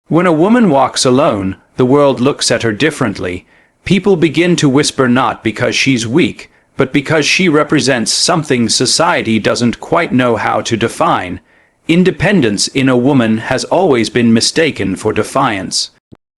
When a woman walks alone, the world looks at her differently. People begin to whisper not because she's weak, but because she represents something society doesn't quite know how to define. Independence in a woman has always been mistaken for defiance.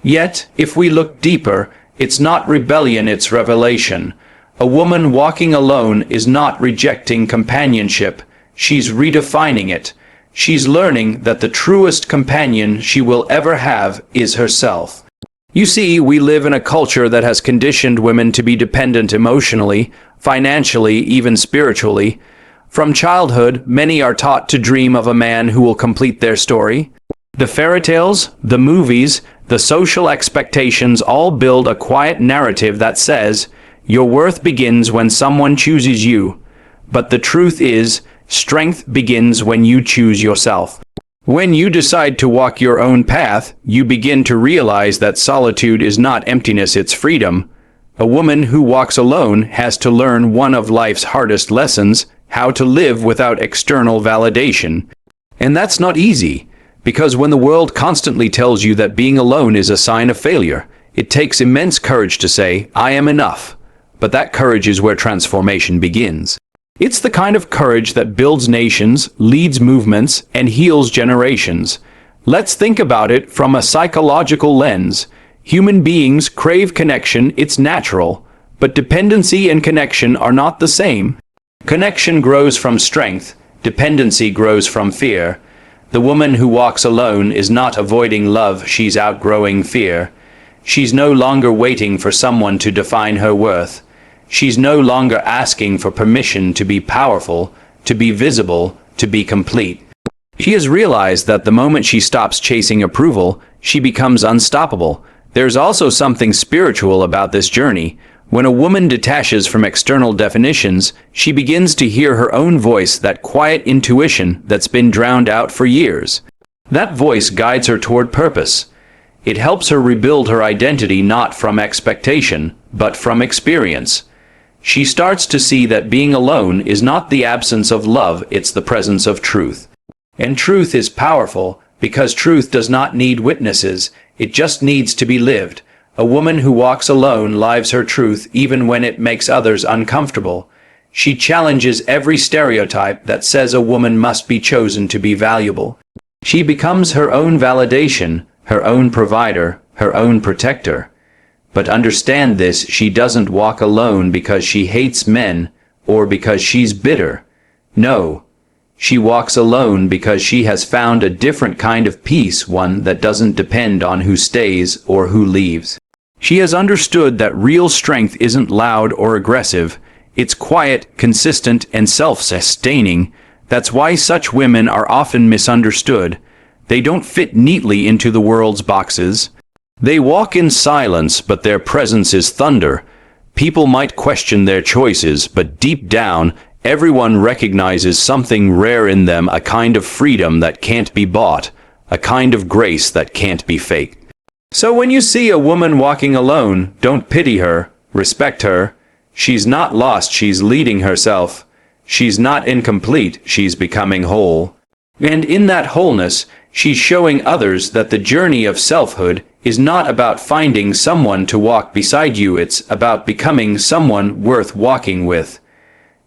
Yet, if we look deeper, it's not rebellion, it's revelation. A woman walking alone is not rejecting companionship, she's redefining it. She's learning that the truest companion she will ever have is herself. You see, we live in a culture that has conditioned women to be dependent emotionally, financially, even spiritually. From childhood, many are taught to dream of a man who will complete their story. The fairy tales, the movies, the social expectations all build a quiet narrative that says, your worth begins when someone chooses you. But the truth is, strength begins when you choose yourself. When you decide to walk your own path, you begin to realize that solitude is not emptiness, it's freedom. A woman who walks alone has to learn one of life's hardest lessons, how to live without external validation. And that's not easy, because when the world constantly tells you that being alone is a sign of failure, it takes immense courage to say, I am enough. But that courage is where transformation begins. It's the kind of courage that builds nations, leads movements, and heals generations. Let's think about it from a psychological lens. Human beings crave connection, it's natural, but dependency and connection are not the same. Connection grows from strength, dependency grows from fear. The woman who walks alone is not avoiding love, she's outgrowing fear. She's no longer waiting for someone to define her worth. She's no longer asking for permission to be powerful, to be visible, to be complete. She has realized that the moment she stops chasing approval, she becomes unstoppable. There's also something spiritual about this journey. When a woman detaches from external definitions, she begins to hear her own voice, that quiet intuition that's been drowned out for years. That voice guides her toward purpose. It helps her rebuild her identity not from expectation, but from experience. She starts to see that being alone is not the absence of love, it's the presence of truth. And truth is powerful, because truth does not need witnesses, it just needs to be lived. A woman who walks alone lives her truth even when it makes others uncomfortable. She challenges every stereotype that says a woman must be chosen to be valuable. She becomes her own validation, her own provider, her own protector. But understand this, she doesn't walk alone because she hates men or because she's bitter. No, she walks alone because she has found a different kind of peace, one that doesn't depend on who stays or who leaves. She has understood that real strength isn't loud or aggressive. It's quiet, consistent, and self-sustaining. That's why such women are often misunderstood. They don't fit neatly into the world's boxes. They walk in silence, but their presence is thunder. People might question their choices, but deep down, everyone recognizes something rare in them, a kind of freedom that can't be bought, a kind of grace that can't be faked. So when you see a woman walking alone, don't pity her, respect her. She's not lost, she's leading herself. She's not incomplete, she's becoming whole. And in that wholeness, she's showing others that the journey of selfhood is not about finding someone to walk beside you, it's about becoming someone worth walking with.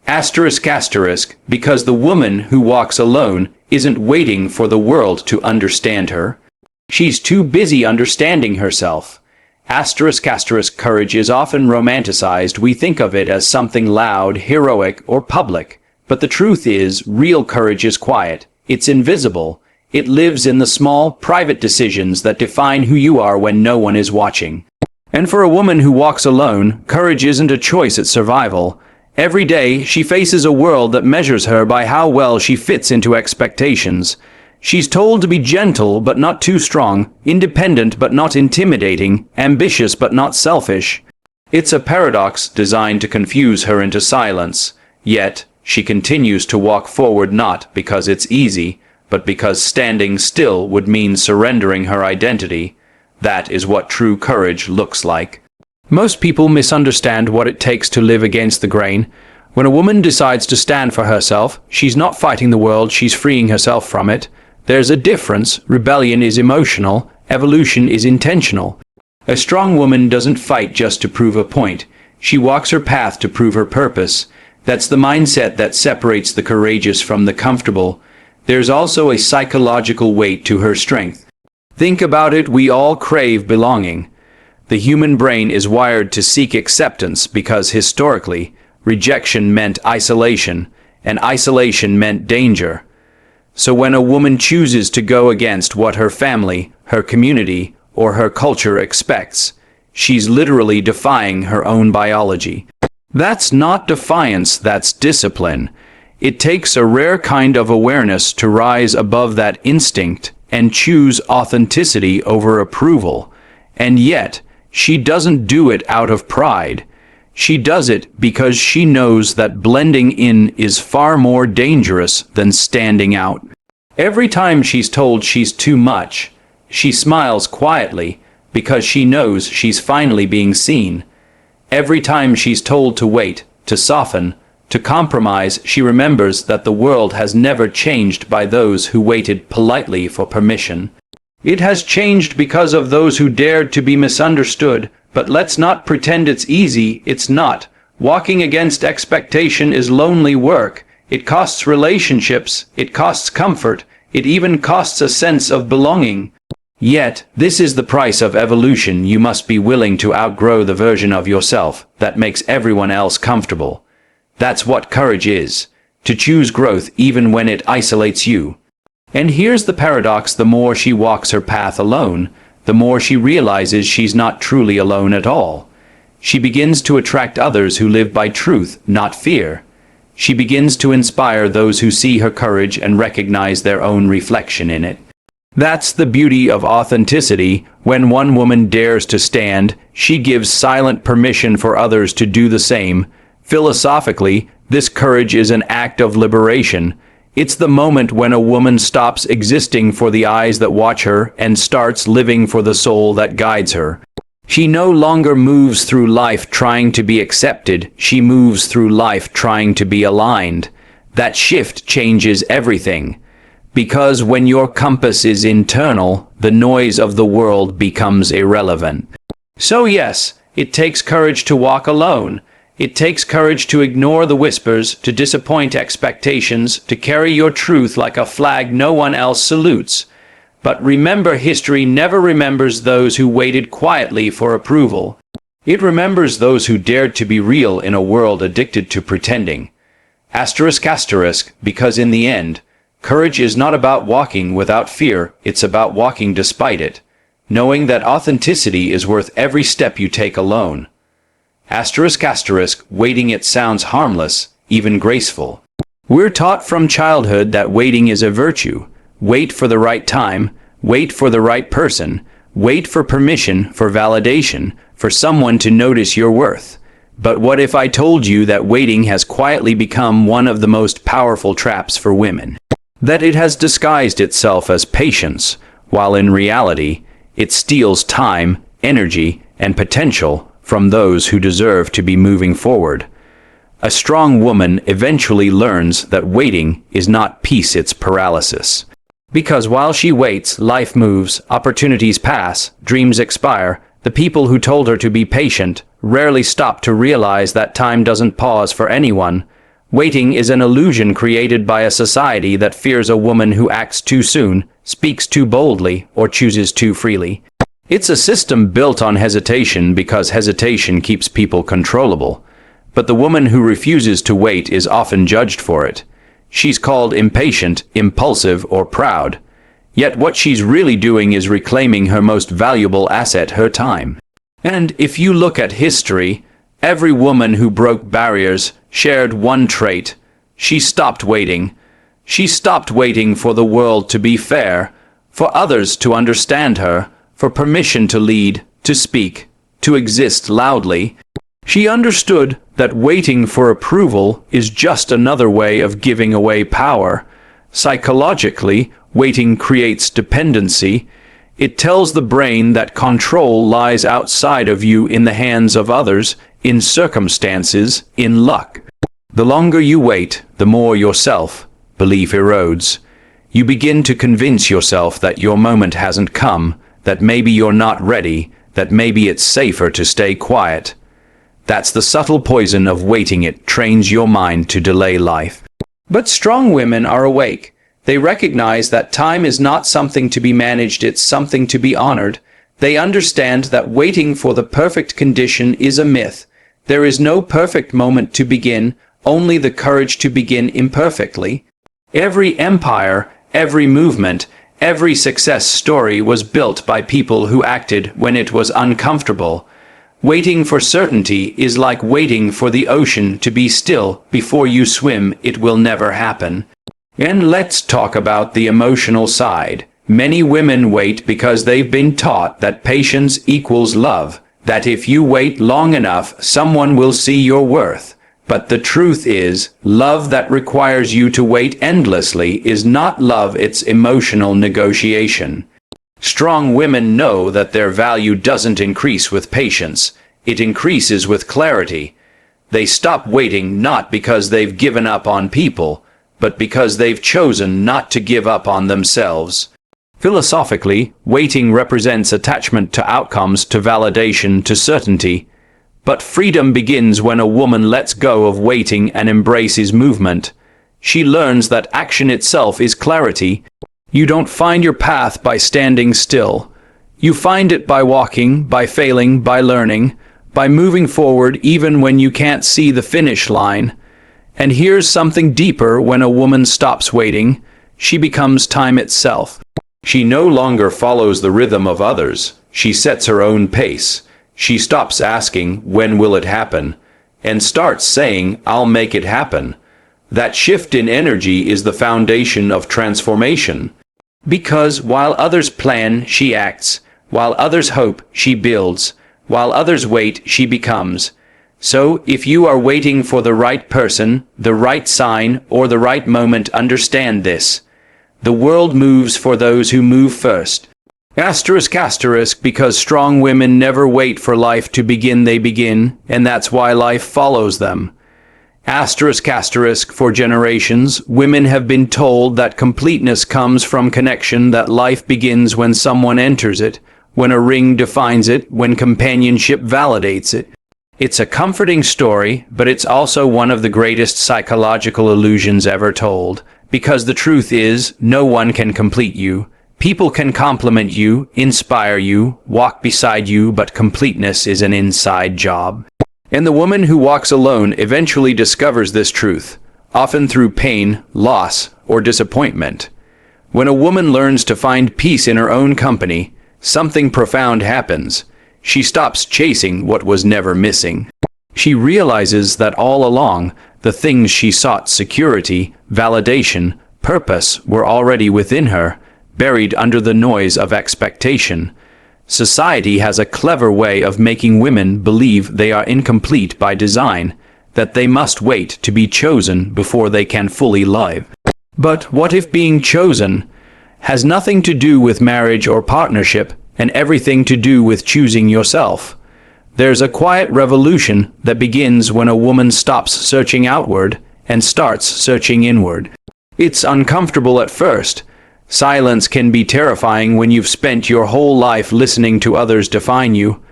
Asterisk, because the woman who walks alone isn't waiting for the world to understand her. She's too busy understanding herself. Asterisk, courage is often romanticized. We think of it as something loud, heroic, or public. But the truth is, real courage is quiet. It's invisible. It lives in the small, private decisions that define who you are when no one is watching. And for a woman who walks alone, courage isn't a choice, it's survival. Every day, she faces a world that measures her by how well she fits into expectations. She's told to be gentle but not too strong, independent but not intimidating, ambitious but not selfish. It's a paradox designed to confuse her into silence. Yet, she continues to walk forward not because it's easy, but because standing still would mean surrendering her identity. That is what true courage looks like. Most people misunderstand what it takes to live against the grain. When a woman decides to stand for herself, she's not fighting the world, she's freeing herself from it. There's a difference. Rebellion is emotional, Evolution is intentional. A strong woman doesn't fight just to prove a point. She walks her path to prove her purpose. That's the mindset that separates the courageous from the comfortable. There's also a psychological weight to her strength. Think about it, we all crave belonging. The human brain is wired to seek acceptance because historically, rejection meant isolation, and isolation meant danger. So when a woman chooses to go against what her family, her community, or her culture expects, she's literally defying her own biology. That's not defiance, that's discipline. It takes a rare kind of awareness to rise above that instinct and choose authenticity over approval. And yet, she doesn't do it out of pride. She does it because she knows that blending in is far more dangerous than standing out. Every time she's told she's too much, she smiles quietly because she knows she's finally being seen. Every time she's told to wait, to soften, to compromise, she remembers that the world has never changed by those who waited politely for permission. It has changed because of those who dared to be misunderstood. But let's not pretend it's easy, it's not. Walking against expectation is lonely work. It costs relationships, it costs comfort, it even costs a sense of belonging. Yet, this is the price of evolution. You must be willing to outgrow the version of yourself that makes everyone else comfortable. That's what courage is, to choose growth even when it isolates you. And here's the paradox: the more she walks her path alone, the more she realizes she's not truly alone at all. She begins to attract others who live by truth, not fear. She begins to inspire those who see her courage and recognize their own reflection in it. That's the beauty of authenticity. When one woman dares to stand, she gives silent permission for others to do the same. Philosophically, this courage is an act of liberation. It's the moment when a woman stops existing for the eyes that watch her and starts living for the soul that guides her. She no longer moves through life trying to be accepted, she moves through life trying to be aligned. That shift changes everything. Because when your compass is internal, the noise of the world becomes irrelevant. So yes, it takes courage to walk alone. It takes courage to ignore the whispers, to disappoint expectations, to carry your truth like a flag no one else salutes. But remember, history never remembers those who waited quietly for approval. It remembers those who dared to be real in a world addicted to pretending. Asterisk, because in the end, courage is not about walking without fear, it's about walking despite it, knowing that authenticity is worth every step you take alone. Asterisk, waiting, it sounds harmless, even graceful. We're taught from childhood that waiting is a virtue. Wait for the right time, wait for the right person, wait for permission, for validation, for someone to notice your worth. But what if I told you that waiting has quietly become one of the most powerful traps for women? That it has disguised itself as patience, while in reality, it steals time, energy, and potential from those who deserve to be moving forward. A strong woman eventually learns that waiting is not peace, it's paralysis. Because while she waits, life moves, opportunities pass, dreams expire. The people who told her to be patient rarely stop to realize that time doesn't pause for anyone. Waiting is an illusion created by a society that fears a woman who acts too soon, speaks too boldly, or chooses too freely. It's a system built on hesitation because hesitation keeps people controllable. But the woman who refuses to wait is often judged for it. She's called impatient, impulsive, or proud. Yet what she's really doing is reclaiming her most valuable asset, her time. And if you look at history, every woman who broke barriers shared one trait. She stopped waiting. She stopped waiting for the world to be fair, for others to understand her, for permission to lead, to speak, to exist loudly. She understood that waiting for approval is just another way of giving away power. Psychologically, waiting creates dependency. It tells the brain that control lies outside of you, in the hands of others, in circumstances, in luck. The longer you wait, the more your self-belief erodes. You begin to convince yourself that your moment hasn't come, that maybe you're not ready, that maybe it's safer to stay quiet. That's the subtle poison of waiting. It trains your mind to delay life. But strong women are awake. They recognize that time is not something to be managed, it's something to be honored. They understand that waiting for the perfect condition is a myth. There is no perfect moment to begin, only the courage to begin imperfectly. Every empire, every movement, every success story was built by people who acted when it was uncomfortable. Waiting for certainty is like waiting for the ocean to be still before you swim. It will never happen. And let's talk about the emotional side. Many women wait because they've been taught that patience equals love, that if you wait long enough, someone will see your worth. But the truth is, love that requires you to wait endlessly is not love, it's emotional negotiation. Strong women know that their value doesn't increase with patience, it increases with clarity. They stop waiting not because they've given up on people, but because they've chosen not to give up on themselves. Philosophically, waiting represents attachment to outcomes, to validation, to certainty. But freedom begins when a woman lets go of waiting and embraces movement. She learns that action itself is clarity. You don't find your path by standing still. You find it by walking, by failing, by learning, by moving forward even when you can't see the finish line. And here's something deeper: when a woman stops waiting, she becomes time itself. She no longer follows the rhythm of others. She sets her own pace. She stops asking, when will it happen? And starts saying, I'll make it happen. That shift in energy is the foundation of transformation. Because while others plan, she acts. While others hope, she builds. While others wait, she becomes. So, if you are waiting for the right person, the right sign, or the right moment, understand this: the world moves for those who move first. Because strong women never wait for life to begin, they begin, and that's why life follows them. For generations, women have been told that completeness comes from connection, that life begins when someone enters it, when a ring defines it, when companionship validates it. It's a comforting story, but it's also one of the greatest psychological illusions ever told, because the truth is, no one can complete you. People can compliment you, inspire you, walk beside you, but completeness is an inside job. And the woman who walks alone eventually discovers this truth, often through pain, loss, or disappointment. When a woman learns to find peace in her own company, something profound happens. She stops chasing what was never missing. She realizes that all along, the things she sought, security, validation, purpose, were already within her, buried under the noise of expectation. Society has a clever way of making women believe they are incomplete by design, that they must wait to be chosen before they can fully love. But what if being chosen has nothing to do with marriage or partnership, and everything to do with choosing yourself? There's a quiet revolution that begins when a woman stops searching outward and starts searching inward. It's uncomfortable at first. Silence can be terrifying when you've spent your whole life listening to others define you.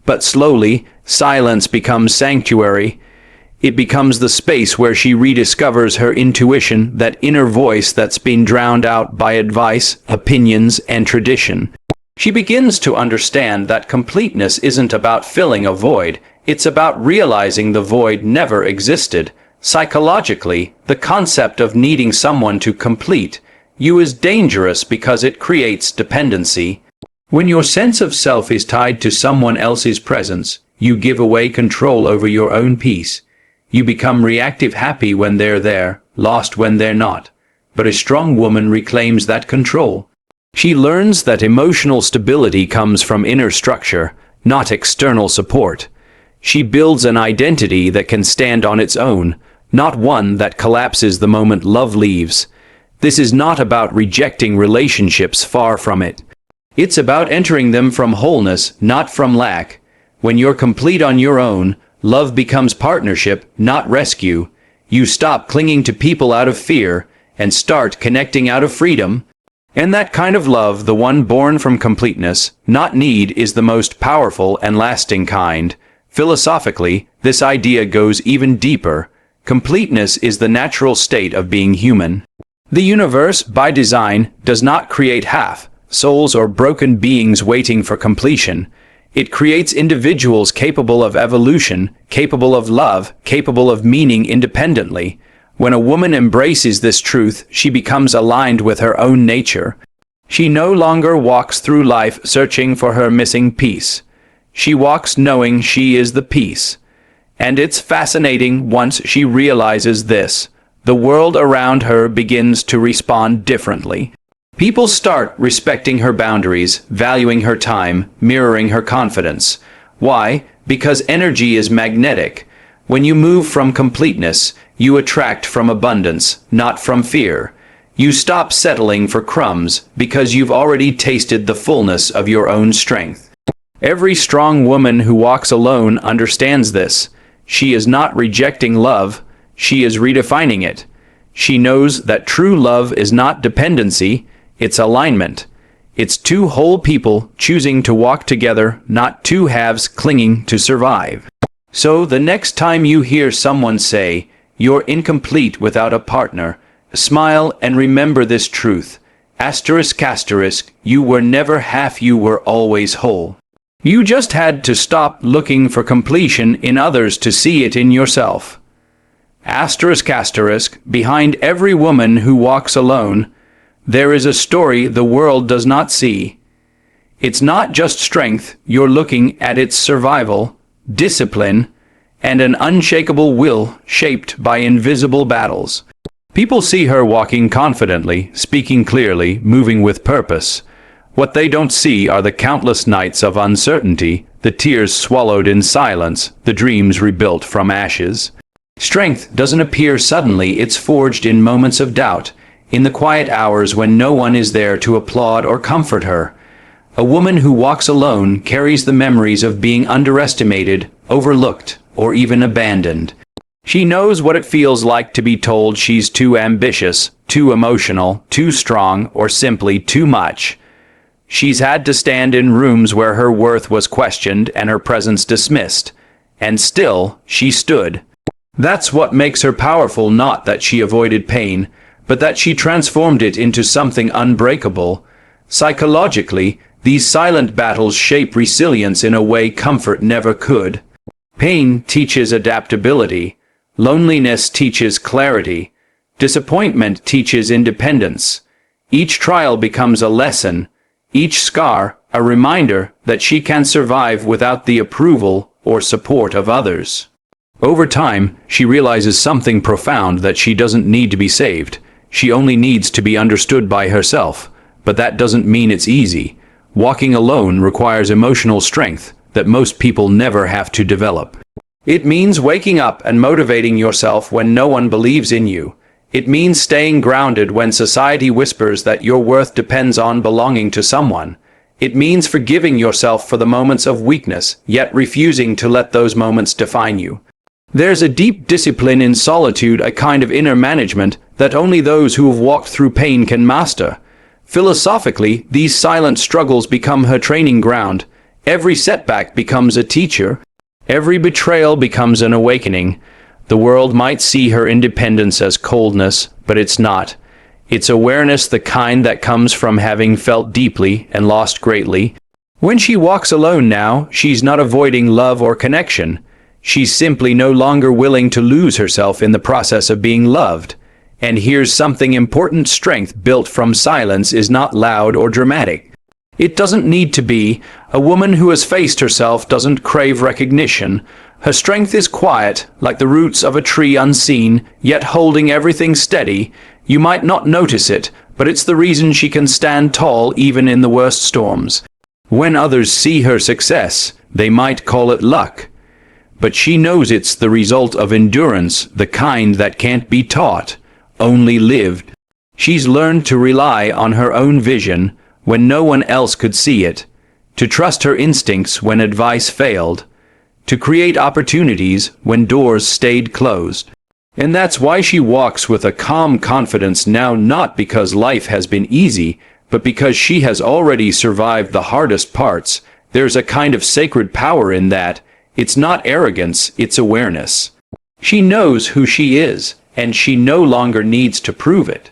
But slowly, silence becomes sanctuary. It becomes the space where she rediscovers her intuition, that inner voice that's been drowned out by advice, opinions, and tradition. She begins to understand that completeness isn't about filling a void, it's about realizing the void never existed. Psychologically, the concept of needing someone to complete you is dangerous because it creates dependency. When your sense of self is tied to someone else's presence, you give away control over your own peace. You become reactive, happy when they're there, lost when they're not. But a strong woman reclaims that control. She learns that emotional stability comes from inner structure, not external support. She builds an identity that can stand on its own, not one that collapses the moment love leaves. This is not about rejecting relationships, far from it. It's about entering them from wholeness, not from lack. When you're complete on your own, love becomes partnership, not rescue. You stop clinging to people out of fear and start connecting out of freedom. And that kind of love, the one born from completeness, not need, is the most powerful and lasting kind. Philosophically, this idea goes even deeper. Completeness is the natural state of being human. The universe, by design, does not create half souls or broken beings waiting for completion. It creates individuals capable of evolution, capable of love, capable of meaning independently. When a woman embraces this truth, she becomes aligned with her own nature. She no longer walks through life searching for her missing piece. She walks knowing she is the piece. And it's fascinating once she realizes this. The world around her begins to respond differently. People start respecting her boundaries, valuing her time, mirroring her confidence. Why? Because energy is magnetic. When you move from completeness, you attract from abundance, not from fear. You stop settling for crumbs because you've already tasted the fullness of your own strength. Every strong woman who walks alone understands this. She is not rejecting love, she is redefining it. She knows that true love is not dependency, it's alignment. It's two whole people choosing to walk together, not two halves clinging to survive. So the next time you hear someone say, "You're incomplete without a partner," smile and remember this truth. Asterisk asterisk, you were never half, you were always whole. You just had to stop looking for completion in others to see it in yourself. Asterisk asterisk, behind every woman who walks alone, there is a story the world does not see. It's not just strength, you're looking at its survival, discipline, and an unshakable will shaped by invisible battles. People see her walking confidently, speaking clearly, moving with purpose. What they don't see are the countless nights of uncertainty, the tears swallowed in silence, the dreams rebuilt from ashes. Strength doesn't appear suddenly, it's forged in moments of doubt, in the quiet hours when no one is there to applaud or comfort her. A woman who walks alone carries the memories of being underestimated, overlooked, or even abandoned. She knows what it feels like to be told she's too ambitious, too emotional, too strong, or simply too much. She's had to stand in rooms where her worth was questioned and her presence dismissed. And still, she stood. That's what makes her powerful, not that she avoided pain, but that she transformed it into something unbreakable. Psychologically, these silent battles shape resilience in a way comfort never could. Pain teaches adaptability. Loneliness teaches clarity. Disappointment teaches independence. Each trial becomes a lesson. Each scar, a reminder that she can survive without the approval or support of others. Over time, she realizes something profound, that she doesn't need to be saved. She only needs to be understood by herself. But that doesn't mean it's easy. Walking alone requires emotional strength that most people never have to develop. It means waking up and motivating yourself when no one believes in you. It means staying grounded when society whispers that your worth depends on belonging to someone. It means forgiving yourself for the moments of weakness, yet refusing to let those moments define you. There's a deep discipline in solitude, a kind of inner management that only those who have walked through pain can master. Philosophically, these silent struggles become her training ground. Every setback becomes a teacher. Every betrayal becomes an awakening. The world might see her independence as coldness, but it's not. It's awareness, the kind that comes from having felt deeply and lost greatly. When she walks alone now, she's not avoiding love or connection. She's simply no longer willing to lose herself in the process of being loved. And here's something important: strength built from silence is not loud or dramatic. It doesn't need to be. A woman who has faced herself doesn't crave recognition. Her strength is quiet, like the roots of a tree, unseen, yet holding everything steady. You might not notice it, but it's the reason she can stand tall even in the worst storms. When others see her success, they might call it luck. But she knows it's the result of endurance, the kind that can't be taught, only lived. She's learned to rely on her own vision when no one else could see it, to trust her instincts when advice failed, to create opportunities when doors stayed closed. And that's why she walks with a calm confidence now, not because life has been easy, but because she has already survived the hardest parts. There's a kind of sacred power in that. It's not arrogance, it's awareness. She knows who she is, and she no longer needs to prove it.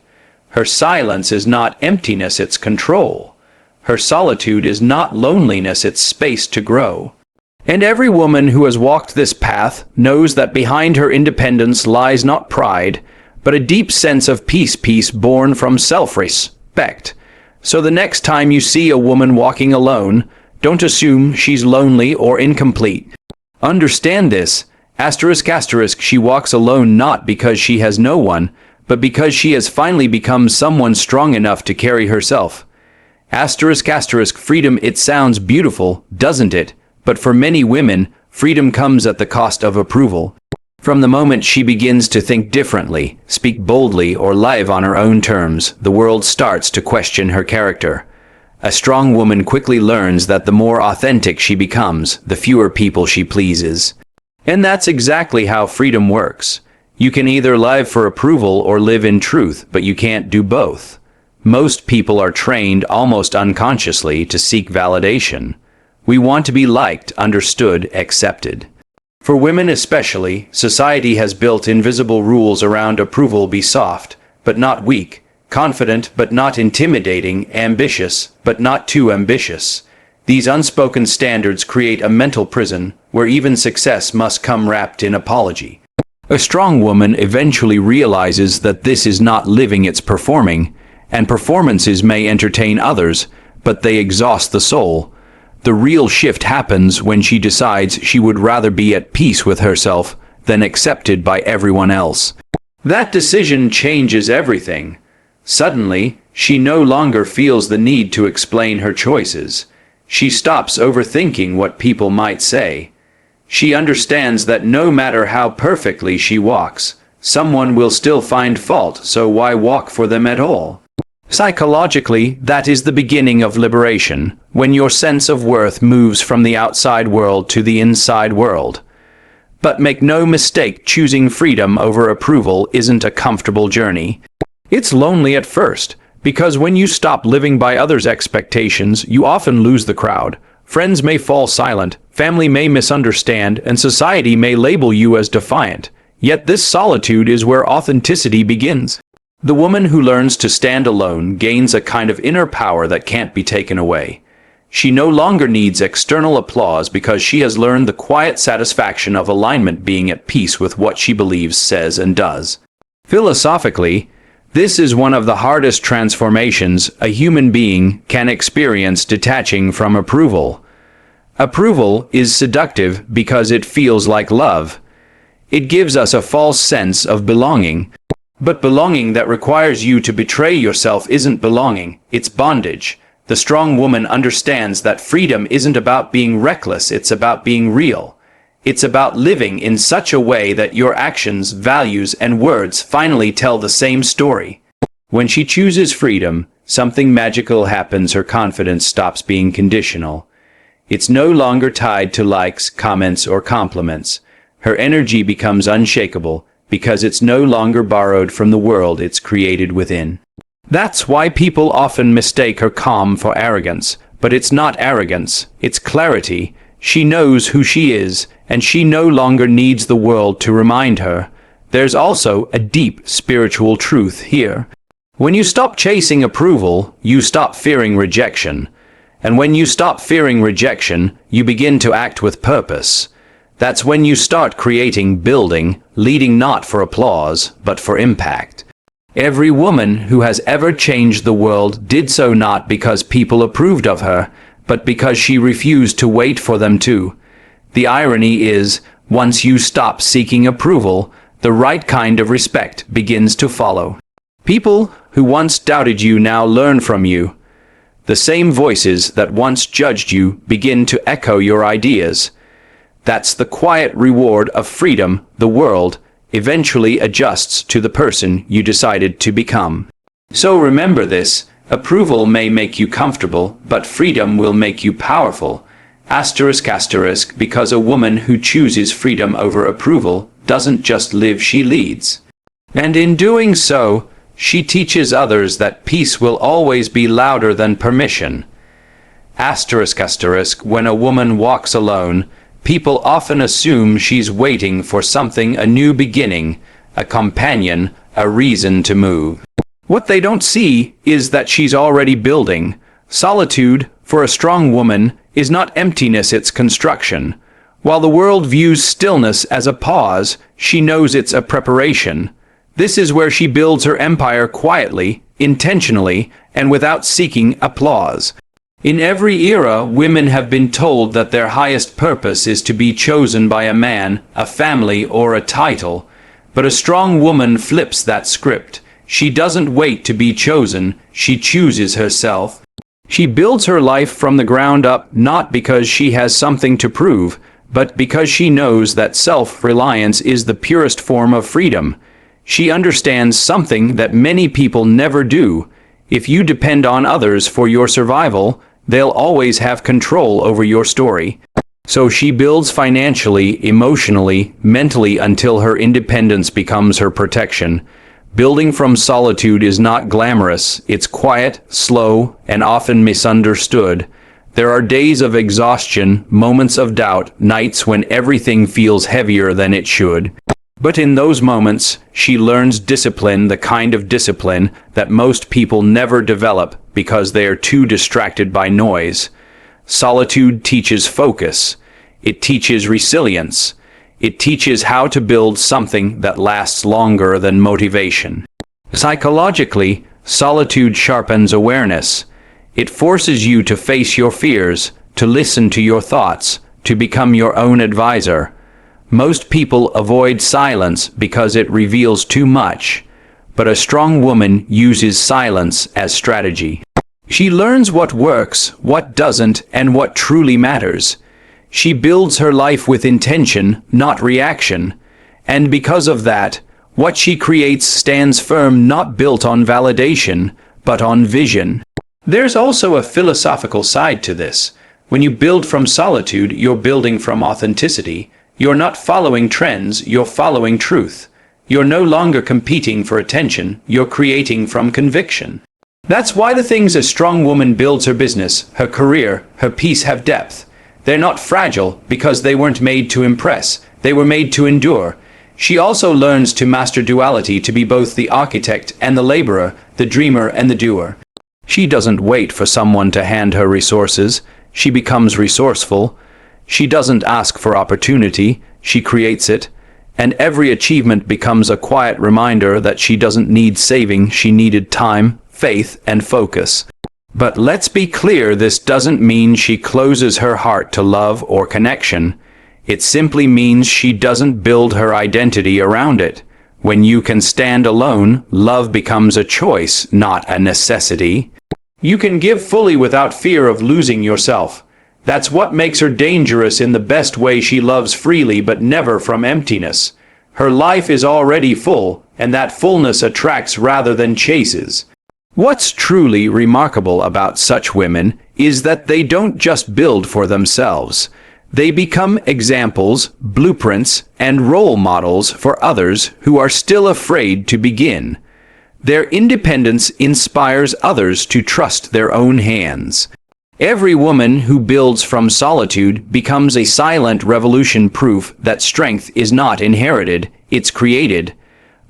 Her silence is not emptiness, it's control. Her solitude is not loneliness, it's space to grow. And every woman who has walked this path knows that behind her independence lies not pride, but a deep sense of peace born from self-respect. So the next time you see a woman walking alone, don't assume she's lonely or incomplete. Understand this, ***, she walks alone not because she has no one, but because she has finally become someone strong enough to carry herself. ***, freedom, it sounds beautiful, doesn't it? But for many women, freedom comes at the cost of approval. From the moment she begins to think differently, speak boldly, or live on her own terms, the world starts to question her character. A strong woman quickly learns that the more authentic she becomes, the fewer people she pleases. And that's exactly how freedom works. You can either live for approval or live in truth, but you can't do both. Most people are trained almost unconsciously to seek validation. We want to be liked, understood, accepted. For women especially, society has built invisible rules around approval. Be soft, but not weak. Confident, but not intimidating. Ambitious, but not too ambitious. These unspoken standards create a mental prison, where even success must come wrapped in apology. A strong woman eventually realizes that this is not living, it's performing, and performances may entertain others, but they exhaust the soul. The real shift happens when she decides she would rather be at peace with herself than accepted by everyone else. That decision changes everything. Suddenly, she no longer feels the need to explain her choices. She stops overthinking what people might say. She understands that no matter how perfectly she walks, someone will still find fault, so why walk for them at all? Psychologically, that is the beginning of liberation, when your sense of worth moves from the outside world to the inside world. But make no mistake, choosing freedom over approval isn't a comfortable journey. It's lonely at first, because when you stop living by others' expectations, you often lose the crowd. Friends may fall silent, family may misunderstand, and society may label you as defiant. Yet this solitude is where authenticity begins. The woman who learns to stand alone gains a kind of inner power that can't be taken away. She no longer needs external applause because she has learned the quiet satisfaction of alignment, being at peace with what she believes, says, and does. Philosophically, this is one of the hardest transformations a human being can experience, detaching from approval. Approval is seductive because it feels like love. It gives us a false sense of belonging. But belonging that requires you to betray yourself isn't belonging, it's bondage. The strong woman understands that freedom isn't about being reckless, it's about being real. It's about living in such a way that your actions, values, and words finally tell the same story. When she chooses freedom, something magical happens. Her confidence stops being conditional. It's no longer tied to likes, comments, or compliments. Her energy becomes unshakable, because it's no longer borrowed from the world, it's created within. That's why people often mistake her calm for arrogance, but it's not arrogance, it's clarity. She knows who she is, and she no longer needs the world to remind her. There's also a deep spiritual truth here. When you stop chasing approval, you stop fearing rejection. And when you stop fearing rejection, you begin to act with purpose. That's when you start creating, building, leading not for applause, but for impact. Every woman who has ever changed the world did so not because people approved of her, but because she refused to wait for them to. The irony is, once you stop seeking approval, the right kind of respect begins to follow. People who once doubted you now learn from you. The same voices that once judged you begin to echo your ideas. That's the quiet reward of freedom. The world eventually adjusts to the person you decided to become. So remember this, approval may make you comfortable, but freedom will make you powerful. ***, because a woman who chooses freedom over approval doesn't just live, she leads. And in doing so, She teaches others that peace will always be louder than permission. Asterisk asterisk, when a woman walks alone, people often assume she's waiting for something, a new beginning, a companion, a reason to move. What they don't see is that she's already building. Solitude, for a strong woman, is not emptiness, it's construction. While the world views stillness as a pause, she knows it's a preparation. This is where she builds her empire quietly, intentionally, and without seeking applause. In every era, women have been told that their highest purpose is to be chosen by a man, a family, or a title. But a strong woman flips that script. She doesn't wait to be chosen, she chooses herself. She builds her life from the ground up, not because she has something to prove, but because she knows that self-reliance is the purest form of freedom. She understands something that many people never do. If you depend on others for your survival, they'll always have control over your story. So she builds financially, emotionally, mentally until her independence becomes her protection. Building from solitude is not glamorous. It's quiet, slow, and often misunderstood. There are days of exhaustion, moments of doubt, nights when everything feels heavier than it should. But in those moments, she learns discipline, the kind of discipline that most people never develop because they are too distracted by noise. Solitude teaches focus. It teaches resilience. It teaches how to build something that lasts longer than motivation. Psychologically, solitude sharpens awareness. It forces you to face your fears, to listen to your thoughts, to become your own advisor. Most people avoid silence because it reveals too much, but a strong woman uses silence as strategy. She learns what works, what doesn't, and what truly matters. She builds her life with intention, not reaction, and because of that, what she creates stands firm, not built on validation, but on vision. There's also a philosophical side to this. When you build from solitude, you're building from authenticity. You're not following trends, you're following truth. You're no longer competing for attention, you're creating from conviction. That's why the things a strong woman builds, her business, her career, her peace, have depth. They're not fragile because they weren't made to impress, they were made to endure. She also learns to master duality, to be both the architect and the laborer, the dreamer and the doer. She doesn't wait for someone to hand her resources, she becomes resourceful. She doesn't ask for opportunity, she creates it. And every achievement becomes a quiet reminder that she doesn't need saving, she needed time, faith, and focus. But let's be clear, this doesn't mean she closes her heart to love or connection. It simply means she doesn't build her identity around it. When you can stand alone, love becomes a choice, not a necessity. You can give fully without fear of losing yourself. That's what makes her dangerous in the best way. She loves freely but never from emptiness. Her life is already full, and that fullness attracts rather than chases. What's truly remarkable about such women is that they don't just build for themselves. They become examples, blueprints, and role models for others who are still afraid to begin. Their independence inspires others to trust their own hands. Every woman who builds from solitude becomes a silent revolution, proof that strength is not inherited, it's created.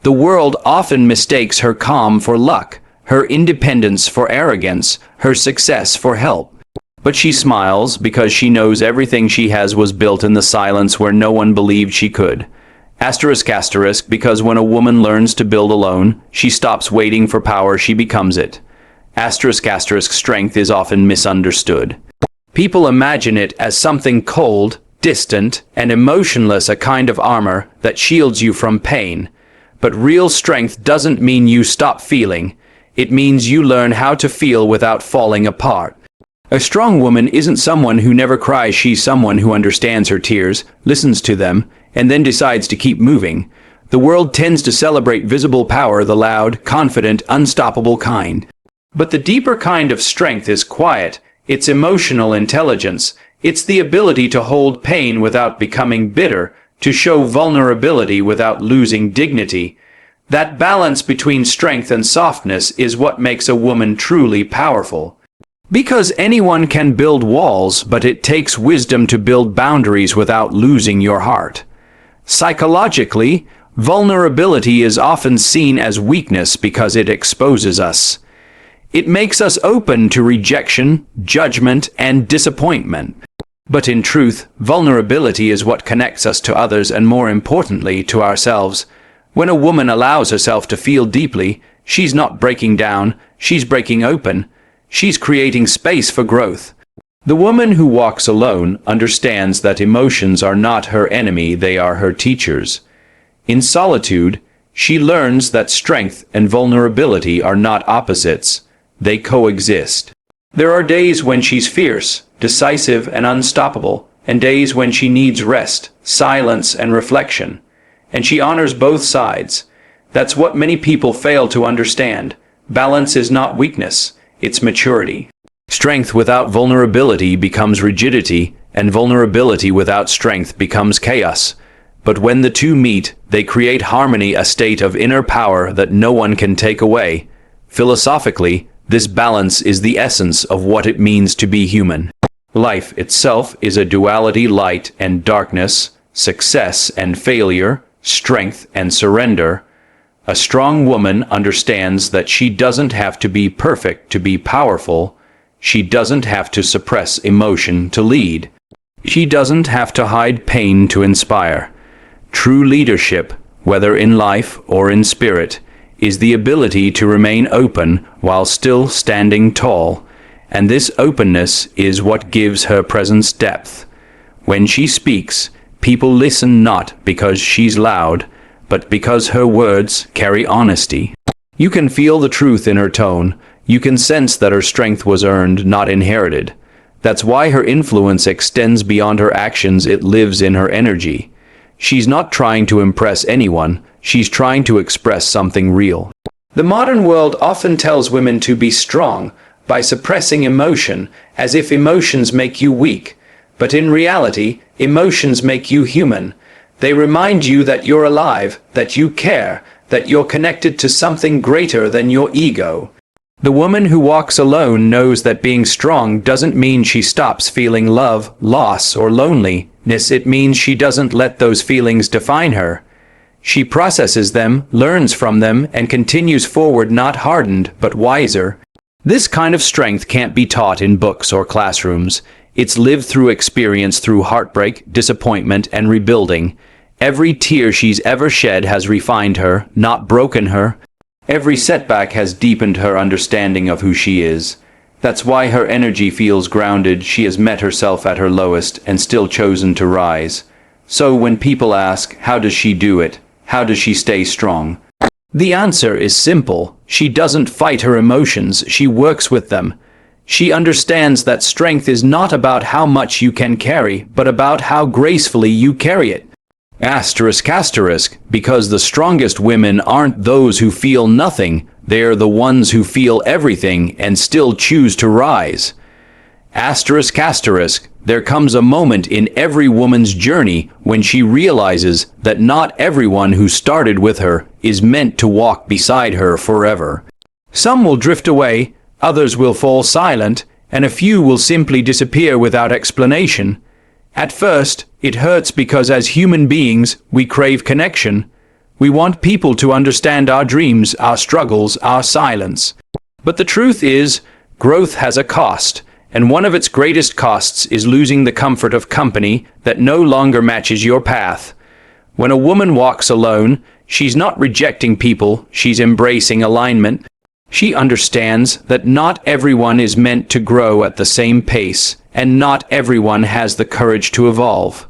The world often mistakes her calm for luck, her independence for arrogance, her success for help. But she smiles because she knows everything she has was built in the silence where no one believed she could. Asterisk asterisk, because when a woman learns to build alone, she stops waiting for power, she becomes it. Asterisk asterisk, strength is often misunderstood. People imagine it as something cold, distant, and emotionless, a kind of armor that shields you from pain. But real strength doesn't mean you stop feeling. It means you learn how to feel without falling apart. A strong woman isn't someone who never cries, she's someone who understands her tears, listens to them, and then decides to keep moving. The world tends to celebrate visible power, the loud, confident, unstoppable kind. But the deeper kind of strength is quiet. It's emotional intelligence. It's the ability to hold pain without becoming bitter, to show vulnerability without losing dignity. That balance between strength and softness is what makes a woman truly powerful. Because anyone can build walls, but it takes wisdom to build boundaries without losing your heart. Psychologically, vulnerability is often seen as weakness because it exposes us. It makes us open to rejection, judgment, and disappointment. But in truth, vulnerability is what connects us to others and, more importantly, to ourselves. When a woman allows herself to feel deeply, she's not breaking down, she's breaking open. She's creating space for growth. The woman who walks alone understands that emotions are not her enemy, they are her teachers. In solitude, she learns that strength and vulnerability are not opposites. They coexist. There are days when she's fierce, decisive, and unstoppable, and days when she needs rest, silence, and reflection. And she honors both sides. That's what many people fail to understand. Balance is not weakness, it's maturity. Strength without vulnerability becomes rigidity, and vulnerability without strength becomes chaos. But when the two meet, they create harmony, a state of inner power that no one can take away. Philosophically, this balance is the essence of what it means to be human. Life itself is a duality: light and darkness, success and failure, strength and surrender. A strong woman understands that she doesn't have to be perfect to be powerful. She doesn't have to suppress emotion to lead. She doesn't have to hide pain to inspire. True leadership, whether in life or in spirit, is the ability to remain open while still standing tall, and this openness is what gives her presence depth. When she speaks, people listen not because she's loud, but because her words carry honesty. You can feel the truth in her tone. You can sense that her strength was earned, not inherited. That's why her influence extends beyond her actions. It lives in her energy. She's not trying to impress anyone. She's trying to express something real. The modern world often tells women to be strong by suppressing emotion, as if emotions make you weak. But in reality, emotions make you human. They remind you that you're alive, that you care, that you're connected to something greater than your ego. The woman who walks alone knows that being strong doesn't mean she stops feeling love, loss, or loneliness. It means she doesn't let those feelings define her. She processes them, learns from them, and continues forward, not hardened, but wiser. This kind of strength can't be taught in books or classrooms. It's lived through experience, through heartbreak, disappointment, and rebuilding. Every tear she's ever shed has refined her, not broken her. Every setback has deepened her understanding of who she is. That's why her energy feels grounded. She has met herself at her lowest and still chosen to rise. So when people ask, how does she do it? How does she stay strong? The answer is simple. She doesn't fight her emotions, she works with them. She understands that strength is not about how much you can carry, but about how gracefully you carry it. Asterisk, asterisk, because the strongest women aren't those who feel nothing, they're the ones who feel everything and still choose to rise. Asterisk, asterisk, there comes a moment in every woman's journey when she realizes that not everyone who started with her is meant to walk beside her forever. Some will drift away, others will fall silent, and a few will simply disappear without explanation. At first, it hurts because as human beings, we crave connection. We want people to understand our dreams, our struggles, our silence. But the truth is, growth has a cost, and one of its greatest costs is losing the comfort of company that no longer matches your path. When a woman walks alone, she's not rejecting people, she's embracing alignment. She understands that not everyone is meant to grow at the same pace, and not everyone has the courage to evolve.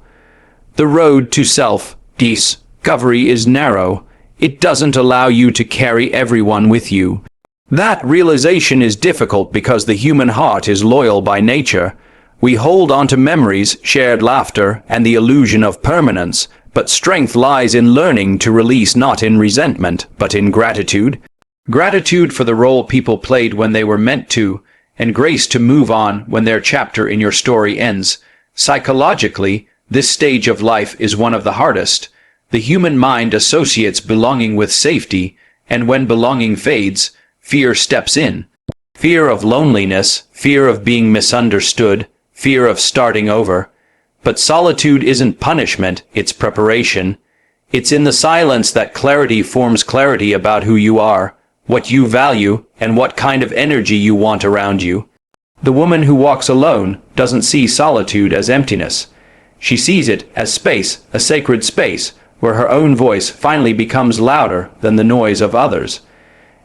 The road to self-discovery is narrow. It doesn't allow you to carry everyone with you. That realization is difficult because the human heart is loyal by nature. We hold on to memories, shared laughter, and the illusion of permanence, but strength lies in learning to release, not in resentment, but in gratitude. Gratitude for the role people played when they were meant to, and grace to move on when their chapter in your story ends. Psychologically, this stage of life is one of the hardest. The human mind associates belonging with safety, and when belonging fades, fear steps in. Fear of loneliness, fear of being misunderstood, fear of starting over. But solitude isn't punishment, it's preparation. It's in the silence that clarity forms clarity about who you are, what you value, and what kind of energy you want around you. The woman who walks alone doesn't see solitude as emptiness. She sees it as space, a sacred space, where her own voice finally becomes louder than the noise of others.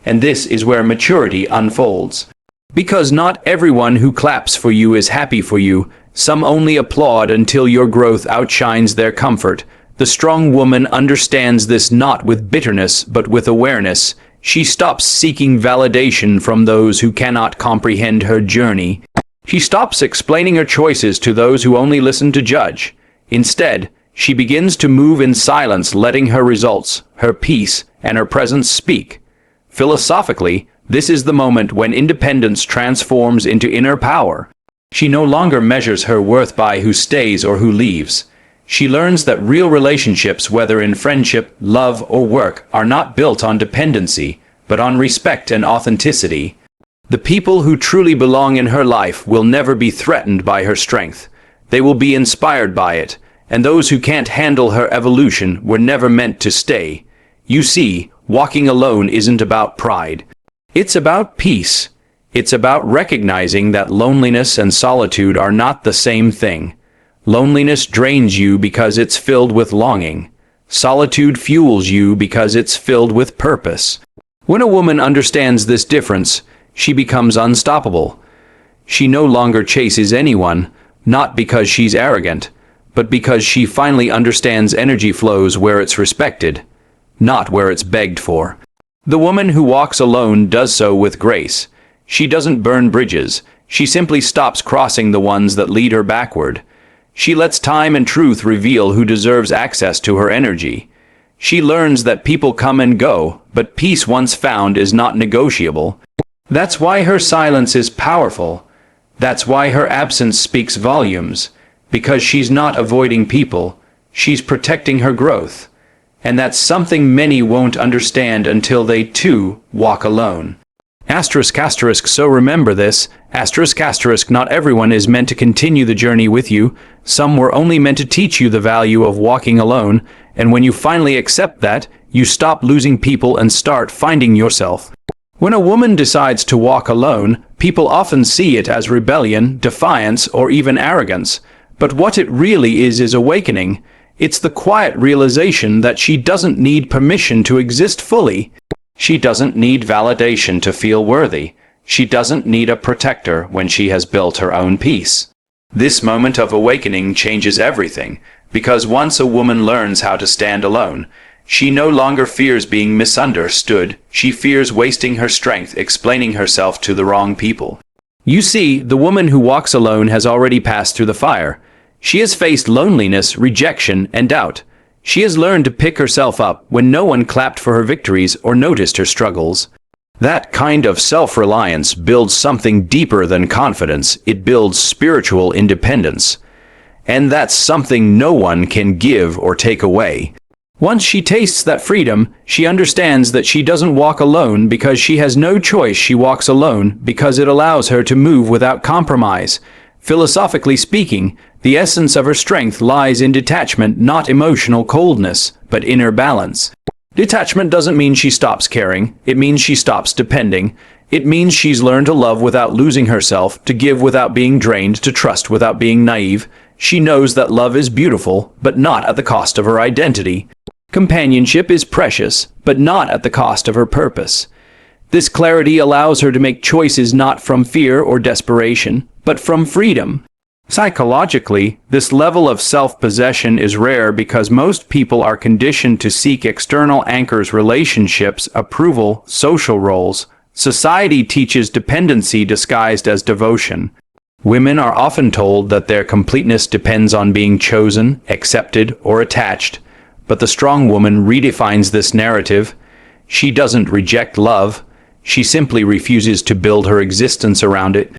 And this is where maturity unfolds. Because not everyone who claps for you is happy for you. Some only applaud until your growth outshines their comfort. The strong woman understands this not with bitterness but with awareness. She stops seeking validation from those who cannot comprehend her journey. She stops explaining her choices to those who only listen to judge. Instead, she begins to move in silence, letting her results, her peace, and her presence speak. Philosophically, this is the moment when independence transforms into inner power. She no longer measures her worth by who stays or who leaves. She learns that real relationships, whether in friendship, love, or work, are not built on dependency, but on respect and authenticity. The people who truly belong in her life will never be threatened by her strength. They will be inspired by it, and those who can't handle her evolution were never meant to stay. You see, walking alone isn't about pride. It's about peace. It's about recognizing that loneliness and solitude are not the same thing. Loneliness drains you because it's filled with longing. Solitude fuels you because it's filled with purpose. When a woman understands this difference, she becomes unstoppable. She no longer chases anyone, not because she's arrogant, but because she finally understands energy flows where it's respected, not where it's begged for. The woman who walks alone does so with grace. She doesn't burn bridges. She simply stops crossing the ones that lead her backward. She lets time and truth reveal who deserves access to her energy. She learns that people come and go, but peace once found is not negotiable. That's why her silence is powerful. That's why her absence speaks volumes. Because she's not avoiding people, she's protecting her growth. And that's something many won't understand until they too walk alone. Asterisk asterisk, so remember this. Asterisk asterisk, not everyone is meant to continue the journey with you. Some were only meant to teach you the value of walking alone. And when you finally accept that, you stop losing people and start finding yourself. When a woman decides to walk alone, people often see it as rebellion, defiance, or even arrogance. But what it really is awakening. It's the quiet realization that she doesn't need permission to exist fully. She doesn't need validation to feel worthy. She doesn't need a protector when she has built her own peace. This moment of awakening changes everything, because once a woman learns how to stand alone, she no longer fears being misunderstood. She fears wasting her strength explaining herself to the wrong people. You see, the woman who walks alone has already passed through the fire. She has faced loneliness, rejection, and doubt. She has learned to pick herself up when no one clapped for her victories or noticed her struggles. That kind of self-reliance builds something deeper than confidence. It builds spiritual independence. And that's something no one can give or take away. Once she tastes that freedom, she understands that she doesn't walk alone because she has no choice. She walks alone because it allows her to move without compromise. Philosophically speaking, the essence of her strength lies in detachment, not emotional coldness, but inner balance. Detachment doesn't mean she stops caring. It means she stops depending. It means she's learned to love without losing herself, to give without being drained, to trust without being naive. She knows that love is beautiful, but not at the cost of her identity. Companionship is precious, but not at the cost of her purpose. This clarity allows her to make choices not from fear or desperation, but from freedom. Psychologically, this level of self-possession is rare because most people are conditioned to seek external anchors, relationships, approval, social roles. Society teaches dependency disguised as devotion. Women are often told that their completeness depends on being chosen, accepted, or attached. But the strong woman redefines this narrative. She doesn't reject love. She simply refuses to build her existence around it.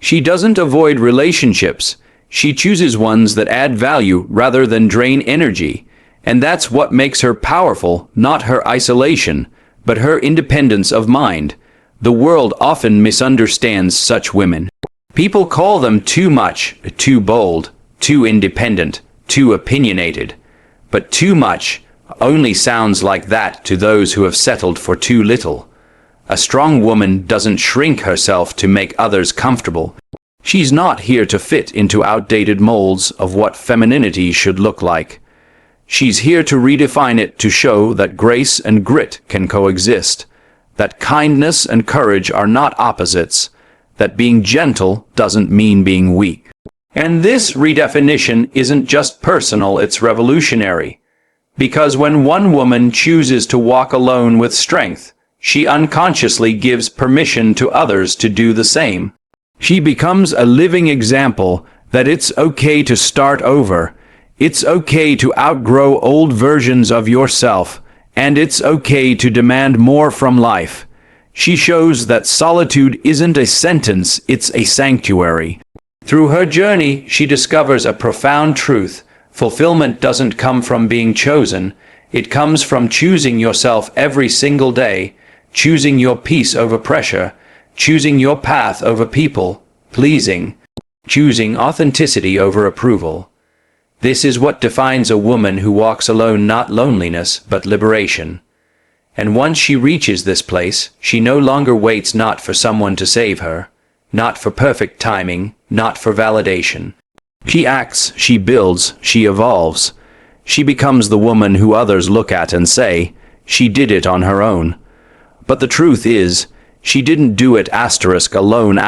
She doesn't avoid relationships. She chooses ones that add value rather than drain energy. And that's what makes her powerful, not her isolation, but her independence of mind. The world often misunderstands such women. People call them too much, too bold, too independent, too opinionated. But too much only sounds like that to those who have settled for too little. A strong woman doesn't shrink herself to make others comfortable. She's not here to fit into outdated molds of what femininity should look like. She's here to redefine it, to show that grace and grit can coexist, that kindness and courage are not opposites, that being gentle doesn't mean being weak. And this redefinition isn't just personal, it's revolutionary. Because when one woman chooses to walk alone with strength, she unconsciously gives permission to others to do the same. She becomes a living example that it's okay to start over. It's okay to outgrow old versions of yourself, and it's okay to demand more from life. She shows that solitude isn't a sentence, it's a sanctuary. Through her journey, she discovers a profound truth. Fulfillment doesn't come from being chosen. It comes from choosing yourself every single day, choosing your peace over pressure, choosing your path over people pleasing, choosing authenticity over approval. This is what defines a woman who walks alone, not loneliness, but liberation. And once she reaches this place, she no longer waits not for someone to save her, not for perfect timing, not for validation. She acts, she builds, she evolves. She becomes the woman who others look at and say, she did it on her own. But the truth is, she didn't do it alone.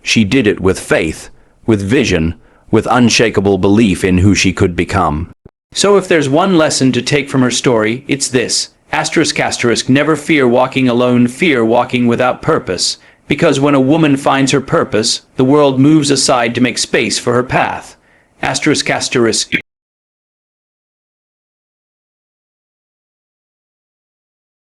She did it with faith, with vision, with unshakable belief in who she could become. So if there's one lesson to take from her story, it's this. Never fear walking alone, fear walking without purpose. Because when a woman finds her purpose, the world moves aside to make space for her path.